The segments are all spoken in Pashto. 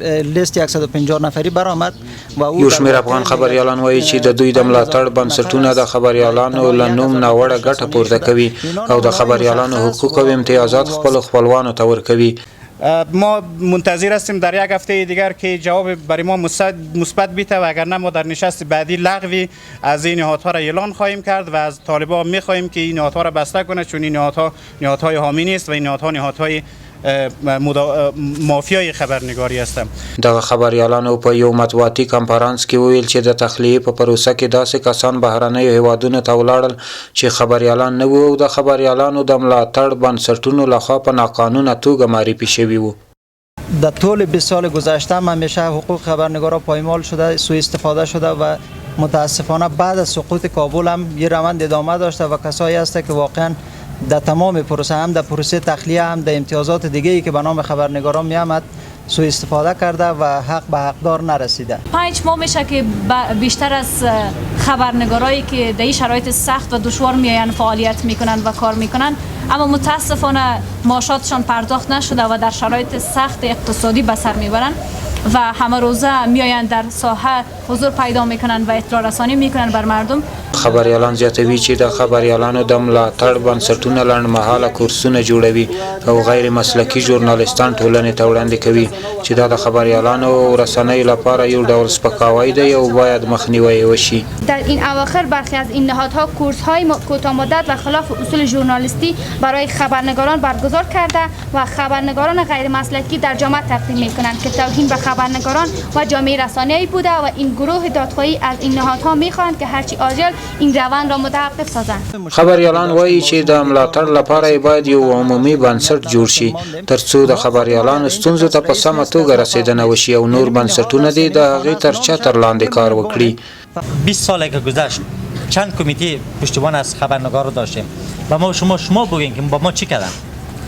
لیست 150 نفری برآمد و یو شمېر افغان خبریالان وایي چې د دوی د ملاتړ بنسټونه د خبریالانو له نوم ناوړه ګټه پورته کوي او د خبریالانو حقوق او امتیازات خپل خپلوانو ته ورکوي. ما منتظر هستیم در یک هفته دیگر که جواب برای ما مثبت بیته و اگر نه ما در نشست بعدی لغوی از این نهادها را اعلان خواهیم کرد و از طالبان میخواهیم که این نهادها را بسته کنه، چون این نهادها نهادهای حامی نیست و این نهادها نهادهای مافیای خبرنگاری هستم. دغه خبریالانو په یو مطبوعاتي کانفرنس کې ویل چې د تخلیې په پروسه کې داسې کسان بهرنیو هیوادونو ته ولاړل چې خبریالان نه وو او د خبریالانو د ملاتړ بنسټونو لخوا په ناقانونه توګه معرفي شوي وو. در طول 20 سال گذشته همیشه حقوق خبرنگارا پایمال شده، سوء استفاده شده و متاسفانه بعد از سقوط کابل هم یه روند ادامه داشته و کسایی هست که واقعا در تمام پروسه هم در پروسه تخلیه هم در امتیازات دیگه‌ای که به نام خبرنگاران میآمد سوء استفاده کرده و حق به حقدار نرسیده. 5 ماه میشه که بیشتر از خبرنگارایی که در این شرایط سخت و دشوار میآیند فعالیت میکنند و کار میکنند، اما متاسفانه معاشاتشان پرداخت نشده و در شرایط سخت اقتصادی به سر میبرند و همه روزه میآیند در ساحه حضور پیدا میکنند و اطلاع رسانی میکنند بر مردم. خبریالان زیاتوي چې د خبریالانو د ملاتړ بنسټونه لنډمهاله کورسونه جوړوي او غیر مسلکي ژورنالیستان ټولنې ته وړاندې کوي چې دا د خبریالانو او رسنیو لپاره یو ډول سپکاوی دی او باید مخنیوی وشي. در این اواخر برخی از این نهادها کورس‌های کوتاه مدت و خلاف اصول ژورنالیستی برای خبرنگاران برگزار کرده و خبرنگاران غیر مسلکی در جامعه تقدیم می‌کنند که توهین به خبرنگاران و جامعه رسانه‌ای بوده و این گروه دادخواهی از این نهادها می‌خواهند که هرچی عاجل این روند را متوقف سازند. خبریالان وایي چې د ملاتړ لپاره باید یو عمومي بنسټ جوړ شي ترڅو د خبریالانو ستونزو ته په سمه توګه رسیدنه وشي او نور بنسټونه دې د هغې تر چتر لاندې کار وکړي. 20 ساله که گذشت چند کمیته پشتیبان از خبرنگار داشتیم و ما شما بگین که با ما چی کردن؟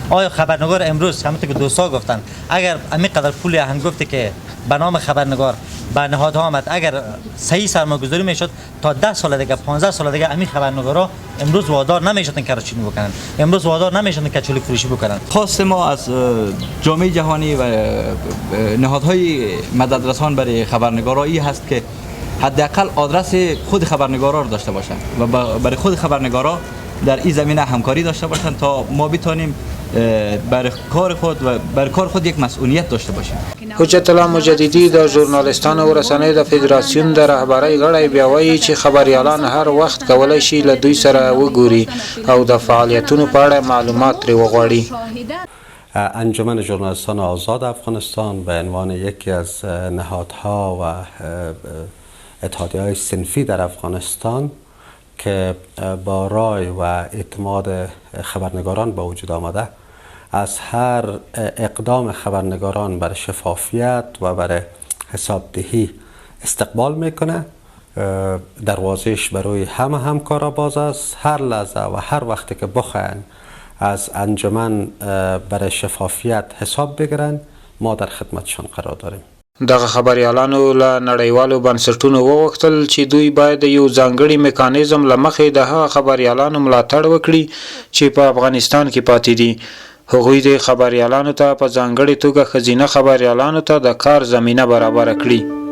آیا خبرنگار امروز همونطور که دوستا گفتن اگر همینقدر پول هم گفته که به نام خبرنگار به نهادها آمد، اگر صحیح سرمایه‌گذاری میشد تا 10 سال دیگه 15 سال دیگه همین خبرنگارا امروز وادار نمیشدن کارچینی بکنن، امروز وادار نمیشدن کچولی فروشی بکنن. خواست ما از جامعه جهانی و نهادهای مددرسان برای خبرنگارا این هست که حداقل آدرس خود خبرنگارا رو داشته باشن و برای خود خبرنگارا در این زمینه همکاری داشته باشن تا ما بتونیم برای کار خود یک مسئولیت داشته باشیم. حجت الله مجددي د ژورنالیستانو او رسنیو د فدراسیون د رهبرۍ غړی بیا وایي چې خبریالان هر وخت کولی شي له دوی سره وګوري او د فعالیتونو په اړه معلومات ترې وغواړي. انجمن ژورنالیستان آزاد افغانستان به عنوان یکی از نهادها و اتحادیه‌های صنفی در افغانستان که با رای و اعتماد خبرنگاران با وجود آمده از هر اقدام خبرنگاران برای شفافیت و برای حسابدهی استقبال میکنه. دروازش برای همه همکارا باز است. هر لحظه و هر وقتی که بخواین از انجمن برای شفافیت حساب بگیرن ما در خدمتشان قرار داریم. دغه خبریالانو له نړیوالو بنسټونو وغوښتل چې دوی باید یو ځانګړي میکانیزم له مخې د هغه خبریالانو ملاتړ وکړي چې په افغانستان کې پاتې دي. هغوی د خبریالانو ته په ځانګړې توګه ښځینه خبریالانو ته د کار زمینه برابره کړي.